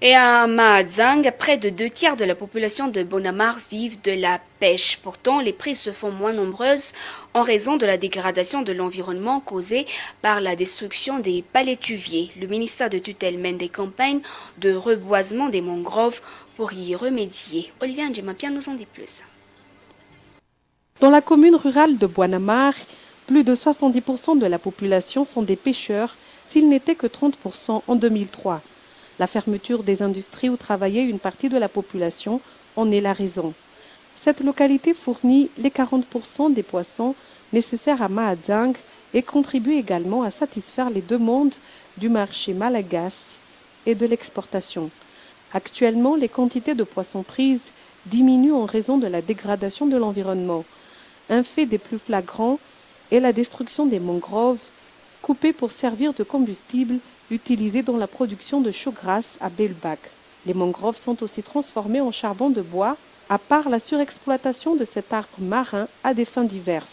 Et à Mahadzang, près de 2 tiers de la population de Bonamar vivent de la pêche. Pourtant, les prises se font moins nombreuses en raison de la dégradation de l'environnement causée par la destruction des palétuviers. Le ministère de tutelle mène des campagnes de reboisement des mangroves pour y remédier. Olivier Ndjemapia nous en dit plus. Dans la commune rurale de Boanamar, plus de 70% de la population sont des pêcheurs, s'il n'était que 30% en 2003. La fermeture des industries où travaillait une partie de la population en est la raison. Cette localité fournit les 40% des poissons nécessaires à Mahadzang et contribue également à satisfaire les demandes du marché malagasy et de l'exportation. Actuellement, les quantités de poissons prises diminuent en raison de la dégradation de l'environnement. Un fait des plus flagrants est la destruction des mangroves coupées pour servir de combustible utilisé dans la production de chaux grasse à Belbak. Les mangroves sont aussi transformées en charbon de bois, à part la surexploitation de cet arbre marin à des fins diverses.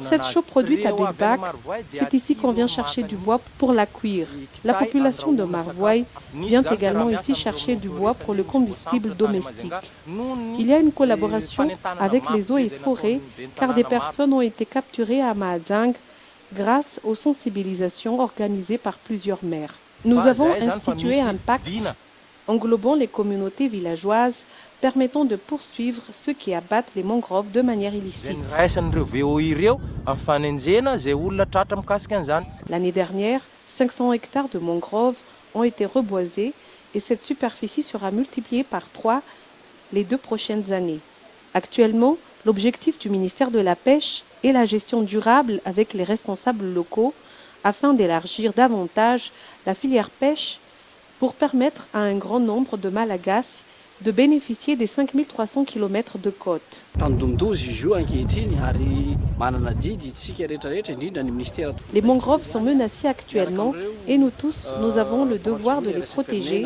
Cette chaux produite à Belbak, c'est ici qu'on vient chercher du bois pour la cuire. La population de Marvoy vient également ici chercher du bois pour le combustible domestique. Il y a une collaboration avec les eaux et forêts car des personnes ont été capturées à Mahadzang grâce aux sensibilisations organisées par plusieurs maires. Nous avons institué un pacte englobant les communautés villageoises permettant de poursuivre ceux qui abattent les mangroves de manière illicite. L'année dernière, 500 hectares de mangroves ont été reboisés et cette superficie sera multipliée par 3 les 2 prochaines années. Actuellement, l'objectif du ministère de la Pêche est la gestion durable avec les responsables locaux afin d'élargir davantage la filière pêche pour permettre à un grand nombre de Malagasy de bénéficier des 5300 km de côte. Les mangroves sont menacées actuellement et nous tous, nous avons le devoir de les protéger,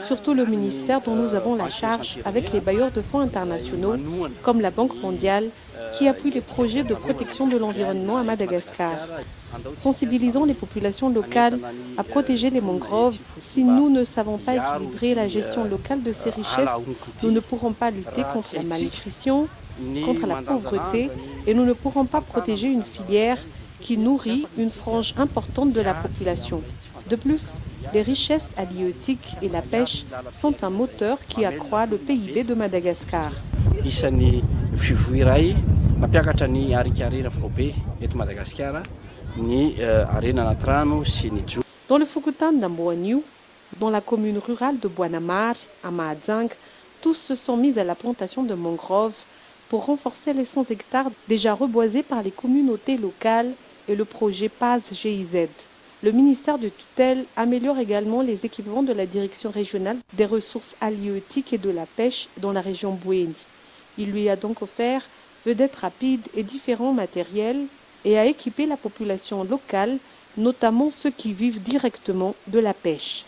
surtout le ministère dont nous avons la charge avec les bailleurs de fonds internationaux comme la Banque mondiale qui appuie les projets de protection de l'environnement à Madagascar. Sensibilisons les populations locales à protéger les mangroves. Si nous ne savons pas équilibrer la gestion locale de ces richesses, nous ne pourrons pas lutter contre la malnutrition, contre la pauvreté et nous ne pourrons pas protéger une filière qui nourrit une frange importante de la population. De plus, les richesses halieutiques et la pêche sont un moteur qui accroît le PIB de Madagascar. Dans le Fukutan d'Amboaniou, dans la commune rurale de Boanamar, à Mahadzang, tous se sont mis à la plantation de mangroves pour renforcer les 100 hectares déjà reboisés par les communautés locales et le projet PAS-GIZ. Le ministère de tutelle améliore également les équipements de la direction régionale des ressources halieutiques et de la pêche dans la région Bouéni. Il lui a donc offert vedettes rapides et différents matériels et a équipé la population locale, notamment ceux qui vivent directement de la pêche.